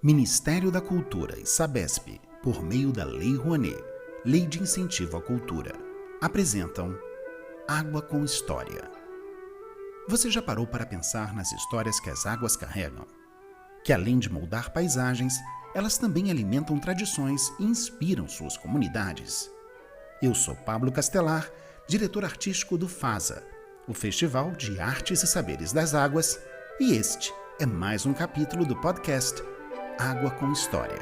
Ministério da Cultura e Sabesp, por meio da Lei Rouanet, Lei de Incentivo à Cultura, apresentam Água com História. Você já parou para pensar nas histórias que as águas carregam? Que além de moldar paisagens, elas também alimentam tradições e inspiram suas comunidades. Eu sou Pablo Castelar, diretor artístico do FASA, o Festival de Artes e Saberes das Águas, e este é mais um capítulo do podcast Água com História.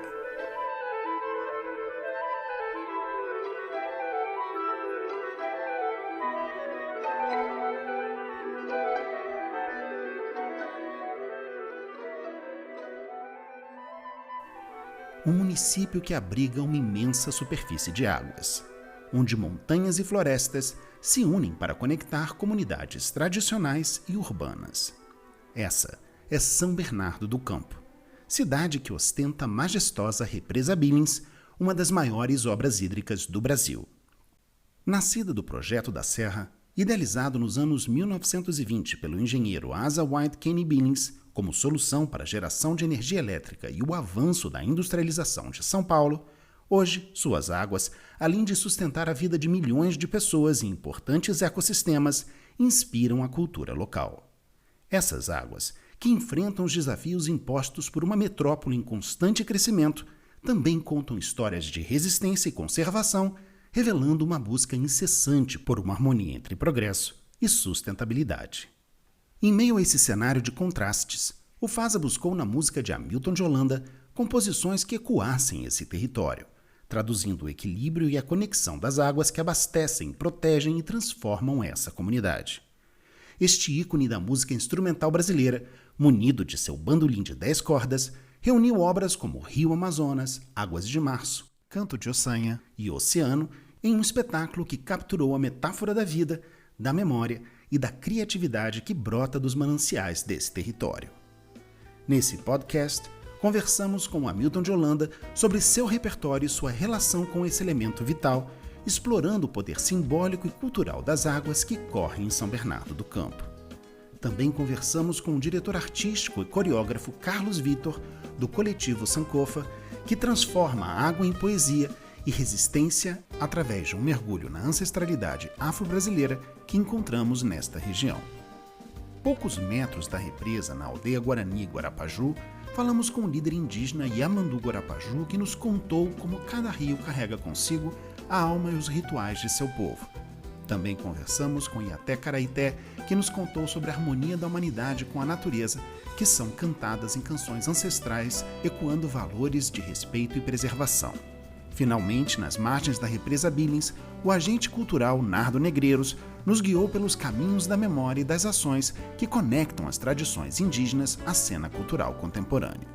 Um município que abriga uma imensa superfície de águas, onde montanhas e florestas se unem para conectar comunidades tradicionais e urbanas. Essa é São Bernardo do Campo, cidade que ostenta a majestosa represa Billings, uma das maiores obras hídricas do Brasil. Nascida do projeto da Serra, idealizado nos anos 1920 pelo engenheiro Asa White Kenny Billings como solução para a geração de energia elétrica e o avanço da industrialização de São Paulo, hoje suas águas, além de sustentar a vida de milhões de pessoas em importantes ecossistemas, inspiram a cultura local. Essas águas, que enfrentam os desafios impostos por uma metrópole em constante crescimento, também contam histórias de resistência e conservação, revelando uma busca incessante por uma harmonia entre progresso e sustentabilidade. Em meio a esse cenário de contrastes, o FASA buscou na música de Hamilton de Holanda composições que ecoassem esse território, traduzindo o equilíbrio e a conexão das águas que abastecem, protegem e transformam essa comunidade. Este ícone da música instrumental brasileira, munido de seu bandolim de 10 cordas, reuniu obras como Rio Amazonas, Águas de Março, Canto de Ossanha e Oceano em um espetáculo que capturou a metáfora da vida, da memória e da criatividade que brota dos mananciais desse território. Nesse podcast, conversamos com Hamilton de Holanda sobre seu repertório e sua relação com esse elemento vital, explorando o poder simbólico e cultural das águas que correm em São Bernardo do Campo. Também conversamos com o diretor artístico e coreógrafo Carlos Vitor, do coletivo Sankofa, que transforma a água em poesia e resistência através de um mergulho na ancestralidade afro-brasileira que encontramos nesta região. Poucos metros da represa, na aldeia Guarani Guarapaju, falamos com o líder indígena Yamandu Guarapaju, que nos contou como cada rio carrega consigo a alma e os rituais de seu povo. Também conversamos com Iaté Caraité, que nos contou sobre a harmonia da humanidade com a natureza, que são cantadas em canções ancestrais, ecoando valores de respeito e preservação. Finalmente, nas margens da represa Billings, o agente cultural Nardo Negreiros nos guiou pelos caminhos da memória e das ações que conectam as tradições indígenas à cena cultural contemporânea.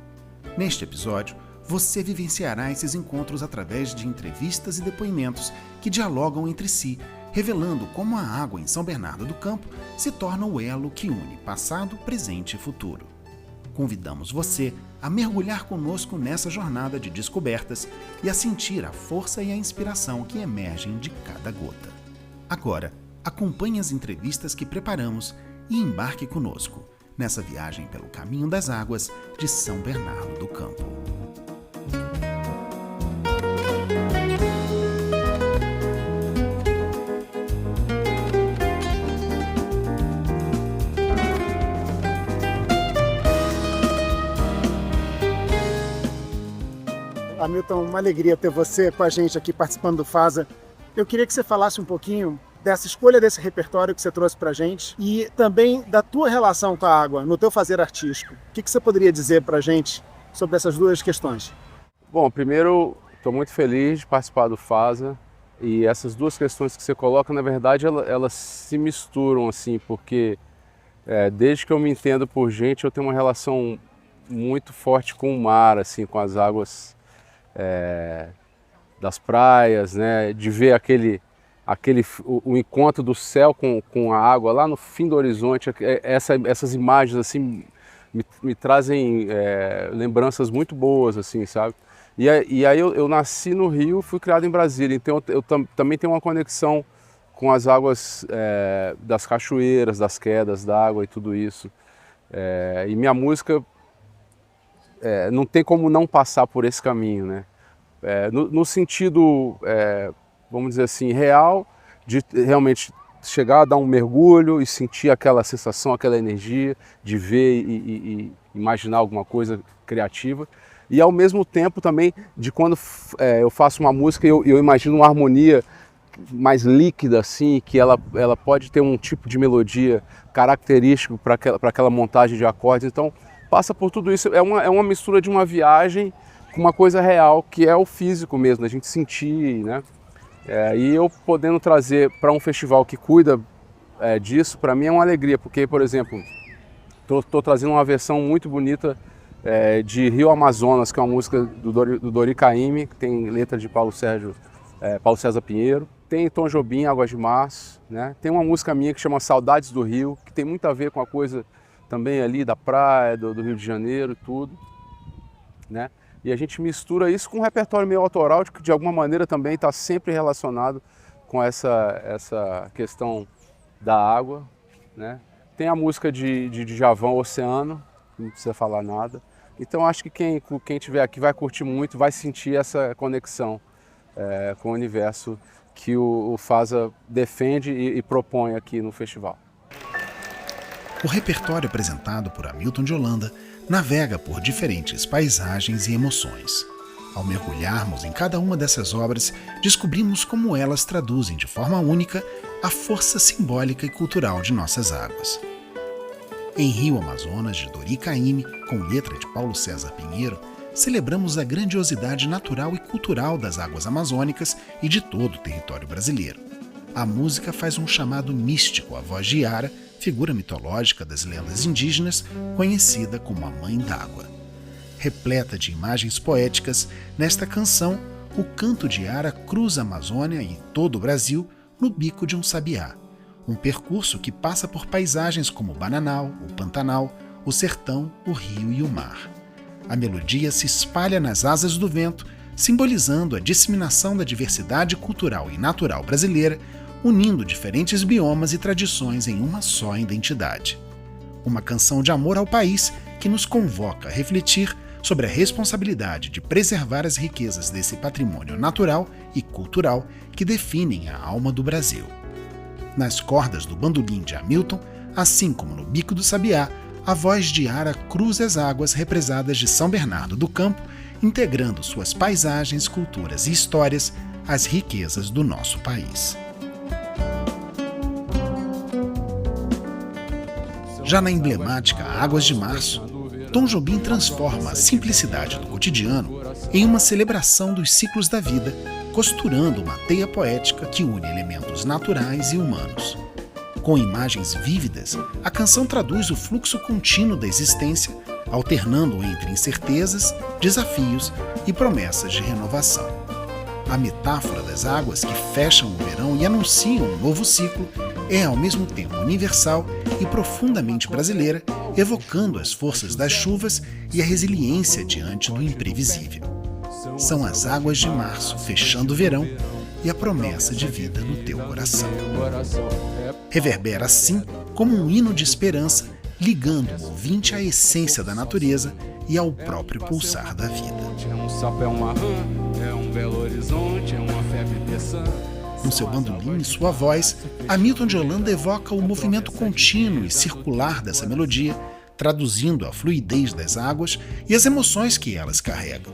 Neste episódio, você vivenciará esses encontros através de entrevistas e depoimentos que dialogam entre si, revelando como a água em São Bernardo do Campo se torna o elo que une passado, presente e futuro. Convidamos você a mergulhar conosco nessa jornada de descobertas e a sentir a força e a inspiração que emergem de cada gota. Agora, acompanhe as entrevistas que preparamos e embarque conosco nessa viagem pelo caminho das águas de São Bernardo do Campo. Hamilton, uma alegria ter você com a gente aqui participando do FASA. Eu queria que você falasse um pouquinho dessa escolha desse repertório que você trouxe para a gente e também da tua relação com a água, no teu fazer artístico. O que você poderia dizer para a gente sobre essas duas questões? Bom, primeiro, estou muito feliz de participar do FASA e essas duas questões que você coloca, na verdade, elas se misturam, assim, porque desde que eu me entendo por gente, eu tenho uma relação muito forte com o mar, assim, com as águas das praias, né? De ver o encontro do céu com a água lá no fim do horizonte. Essas imagens assim me trazem lembranças muito boas, assim, sabe? E aí eu nasci no Rio, fui criado em Brasília, então eu também tenho uma conexão com as águas das cachoeiras, das quedas d'água e tudo isso. E minha música não tem como não passar por esse caminho, né? No sentido, vamos dizer assim, real, de realmente chegar a dar um mergulho e sentir aquela sensação, aquela energia de ver e imaginar alguma coisa criativa. E ao mesmo tempo também de quando eu faço uma música eu imagino uma harmonia mais líquida, assim, que ela pode ter um tipo de melodia característico para aquela montagem de acordes. Então passa por tudo isso, é uma mistura de uma viagem com uma coisa real, que é o físico mesmo, a gente sentir, né? E eu podendo trazer para um festival que cuida disso, para mim é uma alegria, porque, por exemplo, estou trazendo uma versão muito bonita de Rio Amazonas, que é uma música do Dori Caymmi, que tem letra de Paulo César Pinheiro. Tem Tom Jobim, Águas de Março, né? Tem uma música minha que chama Saudades do Rio, que tem muito a ver com a coisa também ali da praia, do Rio de Janeiro e tudo, né? E a gente mistura isso com um repertório meio autoral, que de alguma maneira também está sempre relacionado com essa questão da água, né? Tem a música de Djavan, Oceano, não precisa falar nada. Então acho que quem estiver aqui vai curtir muito, vai sentir essa conexão com o universo que o FASA defende e propõe aqui no festival. O repertório apresentado por Hamilton de Holanda navega por diferentes paisagens e emoções. Ao mergulharmos em cada uma dessas obras, descobrimos como elas traduzem de forma única a força simbólica e cultural de nossas águas. Em Rio Amazonas, de Dori Caymmi, com letra de Paulo César Pinheiro, celebramos a grandiosidade natural e cultural das águas amazônicas e de todo o território brasileiro. A música faz um chamado místico à voz de Iara, figura mitológica das lendas indígenas, conhecida como a Mãe d'Água. Repleta de imagens poéticas, nesta canção, o canto de Iara cruza a Amazônia e todo o Brasil no bico de um sabiá, um percurso que passa por paisagens como o Bananal, o Pantanal, o Sertão, o Rio e o Mar. A melodia se espalha nas asas do vento, simbolizando a disseminação da diversidade cultural e natural brasileira, unindo diferentes biomas e tradições em uma só identidade. Uma canção de amor ao país que nos convoca a refletir sobre a responsabilidade de preservar as riquezas desse patrimônio natural e cultural que definem a alma do Brasil. Nas cordas do bandolim de Hamilton, assim como no bico do sabiá, a voz de Iara cruza as águas represadas de São Bernardo do Campo, integrando suas paisagens, culturas e histórias às riquezas do nosso país. Já na emblemática Águas de Março, Tom Jobim transforma a simplicidade do cotidiano em uma celebração dos ciclos da vida, costurando uma teia poética que une elementos naturais e humanos. Com imagens vívidas, a canção traduz o fluxo contínuo da existência, alternando entre incertezas, desafios e promessas de renovação. A metáfora das águas que fecham o verão e anunciam um novo ciclo é ao mesmo tempo universal e profundamente brasileira, evocando as forças das chuvas e a resiliência diante do imprevisível. São as águas de março fechando o verão e a promessa de vida no teu coração. Reverbera assim como um hino de esperança, ligando o ouvinte à essência da natureza e ao próprio pulsar da vida. É um sapo, é uma rã, é um belo horizonte, é uma febre terçã. Com seu bandolim e sua voz, Hamilton de Holanda evoca o movimento contínuo e circular dessa melodia, traduzindo a fluidez das águas e as emoções que elas carregam.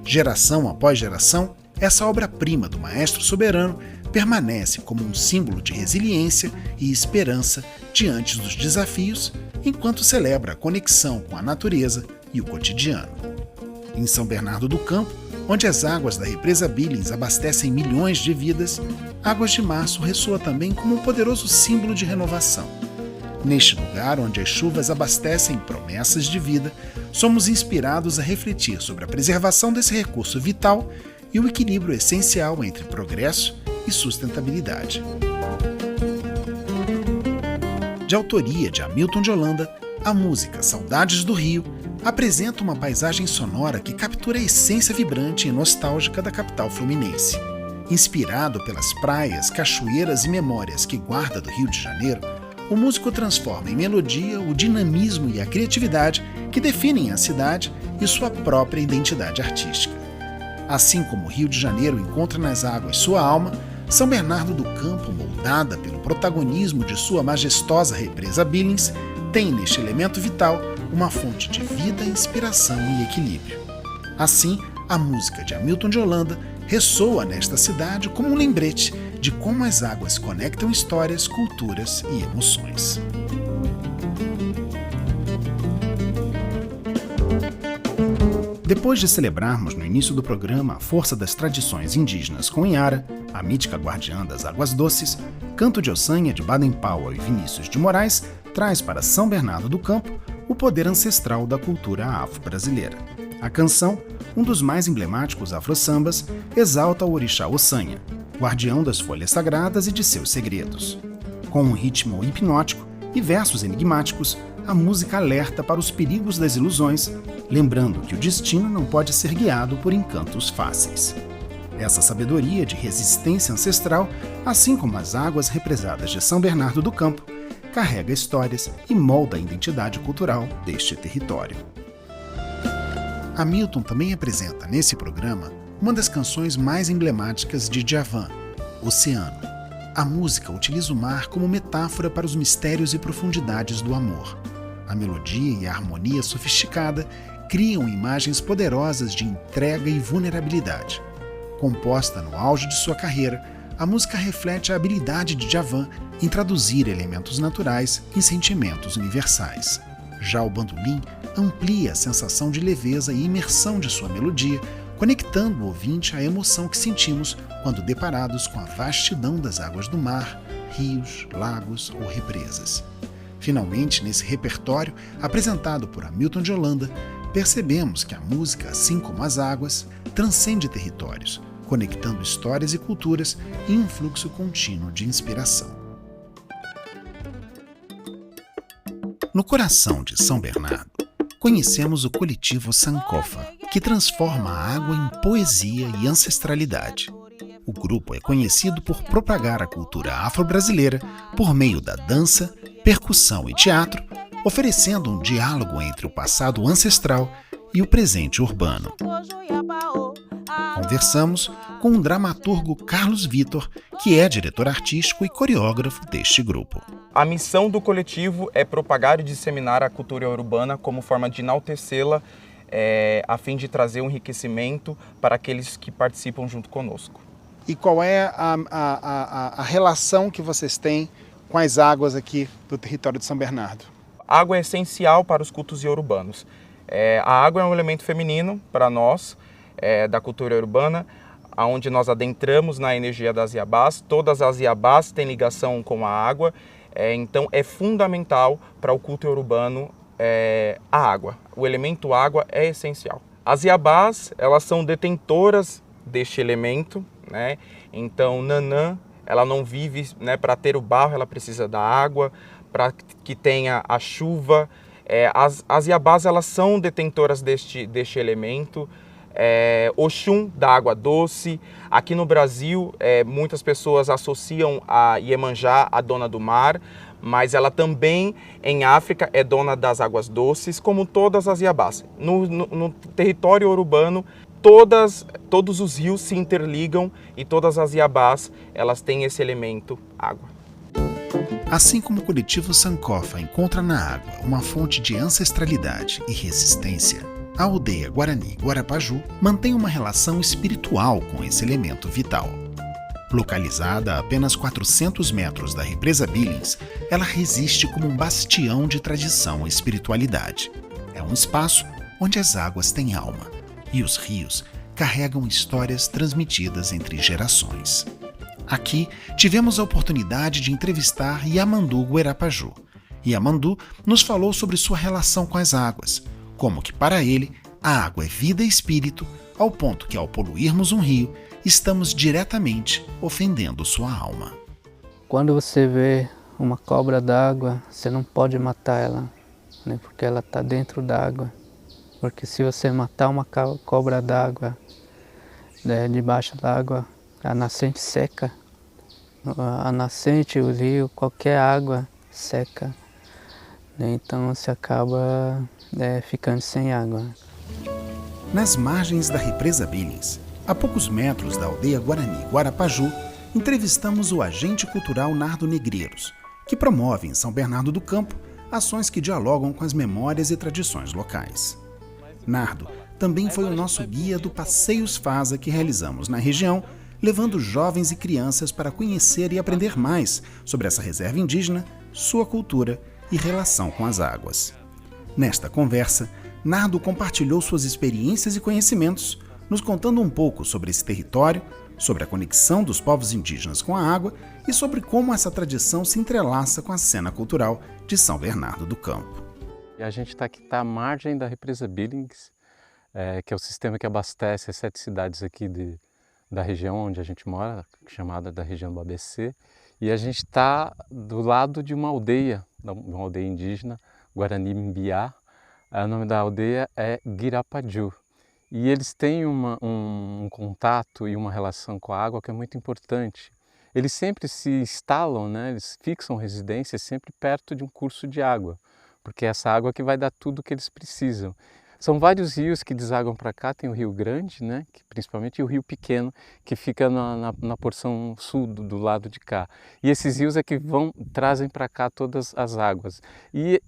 Geração após geração, essa obra-prima do maestro soberano permanece como um símbolo de resiliência e esperança diante dos desafios, enquanto celebra a conexão com a natureza e o cotidiano. Em São Bernardo do Campo, onde as águas da represa Billings abastecem milhões de vidas, Águas de Março ressoa também como um poderoso símbolo de renovação. Neste lugar onde as chuvas abastecem promessas de vida, somos inspirados a refletir sobre a preservação desse recurso vital e o equilíbrio essencial entre progresso e sustentabilidade. De autoria de Hamilton de Holanda, a música Saudades do Rio apresenta uma paisagem sonora que captura a essência vibrante e nostálgica da capital fluminense. Inspirado pelas praias, cachoeiras e memórias que guarda do Rio de Janeiro, o músico transforma em melodia o dinamismo e a criatividade que definem a cidade e sua própria identidade artística. Assim como o Rio de Janeiro encontra nas águas sua alma, São Bernardo do Campo, moldada pelo protagonismo de sua majestosa represa Billings, tem neste elemento vital uma fonte de vida, inspiração e equilíbrio. Assim, a música de Hamilton de Holanda ressoa nesta cidade como um lembrete de como as águas conectam histórias, culturas e emoções. Depois de celebrarmos no início do programa a força das tradições indígenas com Inhara, a mítica guardiã das águas doces, Canto de Ossanha de Baden-Powell e Vinícius de Moraes traz para São Bernardo do Campo o poder ancestral da cultura afro-brasileira. A canção, um dos mais emblemáticos afro-sambas, exalta o orixá Ossanha, guardião das folhas sagradas e de seus segredos. Com um ritmo hipnótico e versos enigmáticos, a música alerta para os perigos das ilusões, lembrando que o destino não pode ser guiado por encantos fáceis. Essa sabedoria de resistência ancestral, assim como as águas represadas de São Bernardo do Campo, carrega histórias e molda a identidade cultural deste território. Hamilton também apresenta nesse programa uma das canções mais emblemáticas de Djavan, Oceano. A música utiliza o mar como metáfora para os mistérios e profundidades do amor. A melodia e a harmonia sofisticada criam imagens poderosas de entrega e vulnerabilidade. Composta no auge de sua carreira, a música reflete a habilidade de Djavan em traduzir elementos naturais em sentimentos universais. Já o bandolim amplia a sensação de leveza e imersão de sua melodia, conectando o ouvinte à emoção que sentimos quando deparados com a vastidão das águas do mar, rios, lagos ou represas. Finalmente, nesse repertório, apresentado por Hamilton de Holanda, percebemos que a música, assim como as águas, transcende territórios, conectando histórias e culturas em um fluxo contínuo de inspiração. No coração de São Bernardo, conhecemos o coletivo Sankofa, que transforma a água em poesia e ancestralidade. O grupo é conhecido por propagar a cultura afro-brasileira por meio da dança, percussão e teatro, oferecendo um diálogo entre o passado ancestral e o presente urbano. Conversamos com o dramaturgo Carlos Vitor, que é diretor artístico e coreógrafo deste grupo. A missão do coletivo é propagar e disseminar a cultura urbana como forma de enaltecê-la, a fim de trazer um enriquecimento para aqueles que participam junto conosco. E qual é a relação que vocês têm com as águas aqui do território de São Bernardo? A água é essencial para os cultos iorubãnos. A água é um elemento feminino para nós, da cultura urbana, onde nós adentramos na energia das iabás. Todas as iabás têm ligação com a água, então é fundamental para o culto urbano a água. O elemento água é essencial. As iabás, elas são detentoras deste elemento, né? Então Nanã, ela não vive, né, para ter o barro, ela precisa da água, para que tenha a chuva. As iabás, elas são detentoras deste elemento. Oxum, da água doce. Aqui no Brasil, muitas pessoas associam a Iemanjá, a dona do mar, mas ela também, em África, é dona das águas doces, como todas as iabás. No território urbano, todos os rios se interligam e todas as iabás, elas têm esse elemento água. Assim como o coletivo Sankofa encontra na água uma fonte de ancestralidade e resistência, a aldeia Guarani Guarapaju mantém uma relação espiritual com esse elemento vital. Localizada a apenas 400 metros da represa Billings, ela resiste como um bastião de tradição e espiritualidade. É um espaço onde as águas têm alma e os rios carregam histórias transmitidas entre gerações. Aqui, tivemos a oportunidade de entrevistar Yamandu Guarapaju. Yamandu nos falou sobre sua relação com as águas, como que para ele, a água é vida e espírito, ao ponto que ao poluirmos um rio, estamos diretamente ofendendo sua alma. Quando você vê uma cobra d'água, você não pode matar ela, né, porque ela está dentro d'água. Porque se você matar uma cobra d'água, debaixo d'água, a nascente seca. A nascente, o rio, qualquer água seca. Então você acaba ficando sem água. Nas margens da represa Billings, a poucos metros da aldeia Guarani Guarapaju, entrevistamos o agente cultural Nardo Negreiros, que promove em São Bernardo do Campo ações que dialogam com as memórias e tradições locais. Nardo também foi o nosso guia do Passeios Faza que realizamos na região, levando jovens e crianças para conhecer e aprender mais sobre essa reserva indígena, sua cultura e relação com as águas. Nesta conversa, Nardo compartilhou suas experiências e conhecimentos, nos contando um pouco sobre esse território, sobre a conexão dos povos indígenas com a água e sobre como essa tradição se entrelaça com a cena cultural de São Bernardo do Campo. A gente está aqui à margem da represa Billings, que é o sistema que abastece as 7 cidades aqui da região onde a gente mora, chamada da região do ABC, e a gente está do lado de uma aldeia indígena, Guarani Mbiá. O nome da aldeia é Guirapaju. E eles têm um contato e uma relação com a água que é muito importante. Eles sempre se instalam, né? Eles fixam residência sempre perto de um curso de água, porque é essa água que vai dar tudo o que eles precisam. São vários rios que desagam para cá, tem o Rio Grande, né? Principalmente, e o Rio Pequeno, que fica na porção sul do lado de cá. E esses rios é que trazem para cá todas as águas. E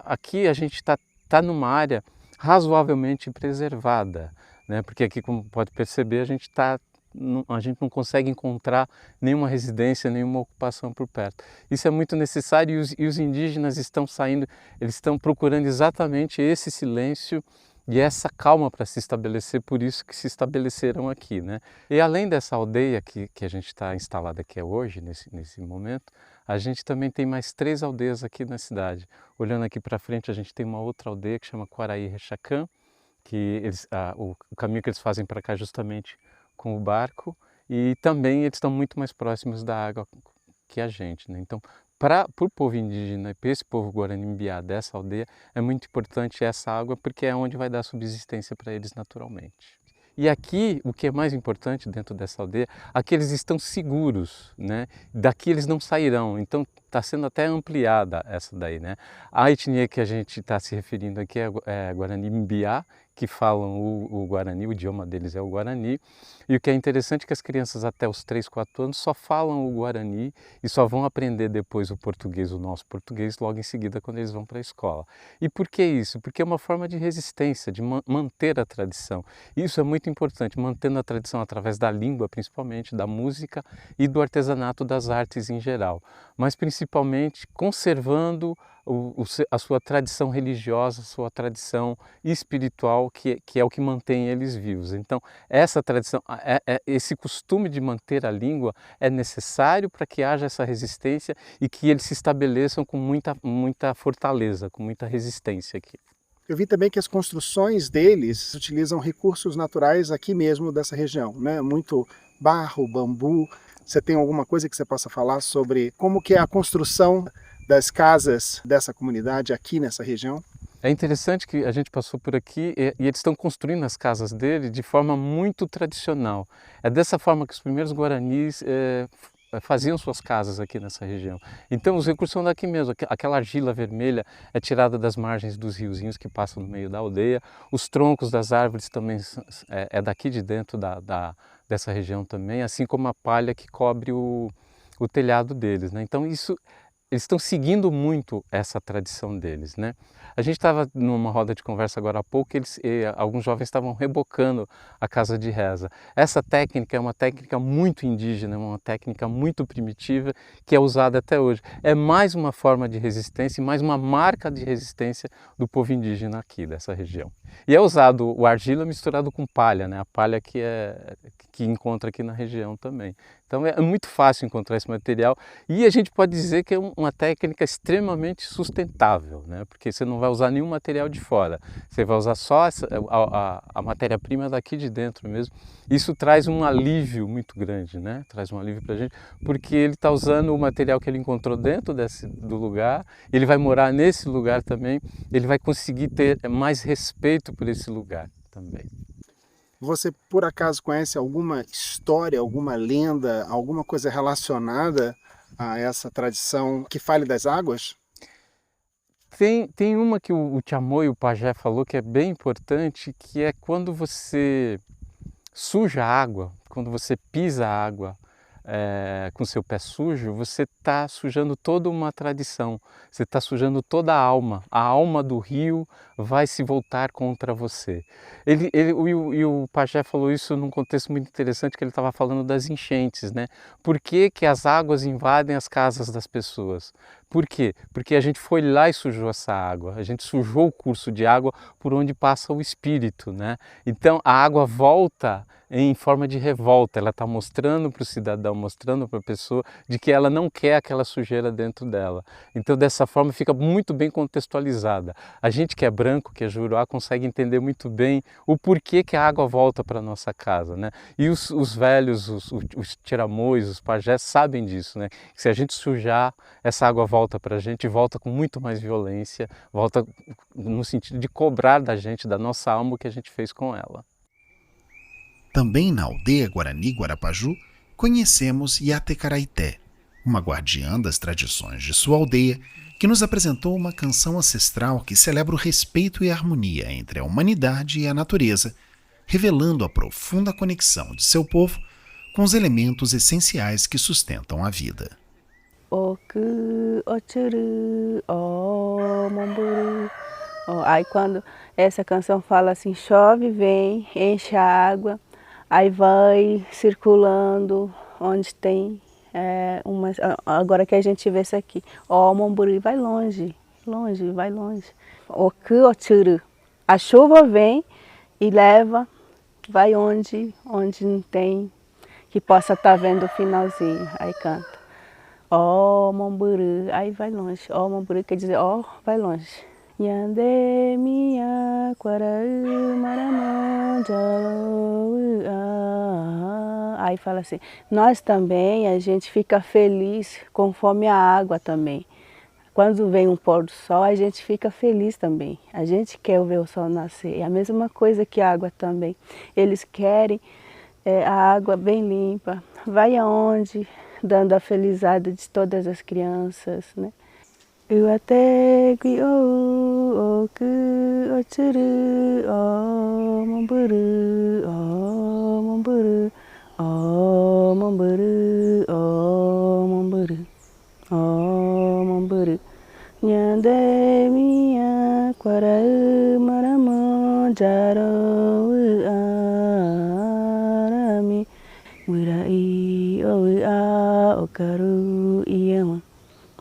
aqui a gente tá numa área razoavelmente preservada, né? Porque aqui, como pode perceber, a gente não consegue encontrar nenhuma residência, nenhuma ocupação por perto. Isso é muito necessário e os indígenas estão saindo, eles estão procurando exatamente esse silêncio e essa calma para se estabelecer, por isso que se estabeleceram aqui, né? E além dessa aldeia que a gente está instalada aqui hoje, nesse momento, a gente também tem mais 3 aldeias aqui na cidade. Olhando aqui para frente, a gente tem uma outra aldeia que chama Quaraí Rechacã, que o caminho que eles fazem para cá justamente com o barco, e também eles estão muito mais próximos da água que a gente, né? Então, para o povo indígena e para esse povo Guarani-Mbiá dessa aldeia, é muito importante essa água porque é onde vai dar subsistência para eles naturalmente. E aqui, o que é mais importante dentro dessa aldeia, aqui eles estão seguros, né? Daqui eles não sairão, então está sendo até ampliada essa daí, né? A etnia que a gente está se referindo aqui é Guarani-Mbiá, que falam o Guarani, o idioma deles é o Guarani, e o que é interessante é que as crianças até os 3, 4 anos só falam o Guarani e só vão aprender depois o português, o nosso português, logo em seguida quando eles vão para a escola. E por que isso? Porque é uma forma de resistência, de manter a tradição. Isso é muito importante, mantendo a tradição através da língua, principalmente, da música e do artesanato das artes em geral, mas principalmente conservando a sua tradição religiosa, a sua tradição espiritual, que é o que mantém eles vivos. Então, essa tradição, esse costume de manter a língua é necessário para que haja essa resistência e que eles se estabeleçam com muita fortaleza, com muita resistência aqui. Eu vi também que as construções deles utilizam recursos naturais aqui mesmo dessa região, né? Muito barro, bambu. Você tem alguma coisa que você possa falar sobre como que é a construção das casas dessa comunidade aqui nessa região? É interessante que a gente passou por aqui e eles estão construindo as casas dele de forma muito tradicional. É dessa forma que os primeiros guaranis faziam suas casas aqui nessa região. Então os recursos são daqui mesmo, aquela argila vermelha é tirada das margens dos riozinhos que passam no meio da aldeia, os troncos das árvores também é daqui de dentro dessa região também, assim como a palha que cobre o telhado deles, né? Então eles estão seguindo muito essa tradição deles, né? A gente estava numa roda de conversa agora há pouco, alguns jovens estavam rebocando a casa de reza. Essa técnica é uma técnica muito indígena, uma técnica muito primitiva que é usada até hoje. É mais uma forma de resistência e mais uma marca de resistência do povo indígena aqui dessa região. E é usado o argila misturado com palha, né? A palha que encontra aqui na região também. Então é muito fácil encontrar esse material e a gente pode dizer que é uma técnica extremamente sustentável, né? Porque você não vai usar nenhum material de fora, você vai usar só a matéria-prima daqui de dentro mesmo. Isso traz um alívio muito grande, né? Traz um alívio para a gente, porque ele está usando o material que ele encontrou dentro do lugar, ele vai morar nesse lugar também, ele vai conseguir ter mais respeito por esse lugar também. Você, por acaso, conhece alguma história, alguma lenda, alguma coisa relacionada a essa tradição que fale das águas? Tem uma que o Tiamô e o Pajé falou que é bem importante, que é quando você suja a água, quando você pisa a água com seu pé sujo, você está sujando toda uma tradição, você está sujando toda a alma do rio vai se voltar contra você. O Pajé falou isso num contexto muito interessante, que ele estava falando das enchentes, né? Por que que as águas invadem as casas das pessoas? Por quê? Porque a gente foi lá e sujou essa água, a gente sujou o curso de água por onde passa o espírito, né? Então a água volta em forma de revolta, ela está mostrando para o cidadão, mostrando para a pessoa de que ela não quer aquela sujeira dentro dela. Então dessa forma fica muito bem contextualizada. A gente que é branco, que é juruá, consegue entender muito bem o porquê que a água volta para a nossa casa, né? E os velhos, os tiramões, os pajés sabem disso, né? Que se a gente sujar, essa água volta para a gente, volta com muito mais violência, volta no sentido de cobrar da gente, da nossa alma, o que a gente fez com ela. Também na aldeia Guarani Guarapaju, conhecemos Yatecaraité, uma guardiã das tradições de sua aldeia, que nos apresentou uma canção ancestral que celebra o respeito e a harmonia entre a humanidade e a natureza, revelando a profunda conexão de seu povo com os elementos essenciais que sustentam a vida. Aí quando essa canção fala assim, chove, vem, enche a água, aí vai circulando onde tem agora que a gente vê isso aqui, Momburi vai longe, longe, vai longe. A chuva vem e leva, vai onde não tem, que possa estar vendo o finalzinho, aí canta. Momburi, aí vai longe, Momburi quer dizer, vai longe. Yande minha quaraú maramanja. Aí fala assim, nós também, a gente fica feliz conforme a água também. Quando vem um pôr do sol, a gente fica feliz também. A gente quer ver o sol nascer. É a mesma coisa que a água também. Eles querem a água bem limpa. Vai aonde? Dando a felizada de todas as crianças, né? Eu até que Momburu, Momburu, Momburu, Momburu, Momburu. Nhande minha quaraú maramã jarou arami murai a okaru iama.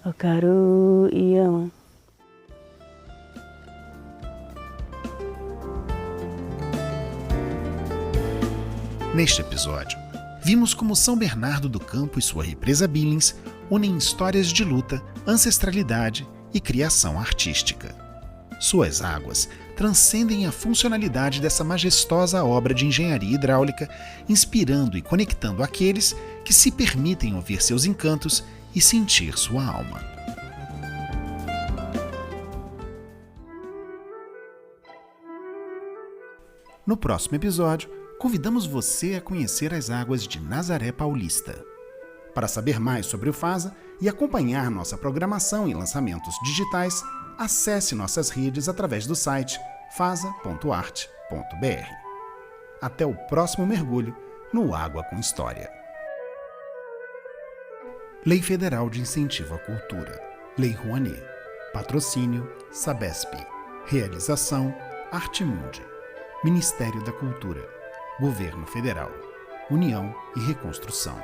Okaru Iama. Neste episódio, vimos como São Bernardo do Campo e sua represa Billings unem histórias de luta, ancestralidade e criação artística. Suas águas transcendem a funcionalidade dessa majestosa obra de engenharia hidráulica, inspirando e conectando aqueles que se permitem ouvir seus encantos e sentir sua alma. No próximo episódio, convidamos você a conhecer as águas de Nazaré Paulista. Para saber mais sobre o FASA e acompanhar nossa programação e lançamentos digitais, acesse nossas redes através do site fasa.art.br. Até o próximo mergulho no Água com História. Lei Federal de Incentivo à Cultura. Lei Rouanet. Patrocínio Sabesp. Realização Artimundi. Ministério da Cultura. Governo Federal. União e Reconstrução.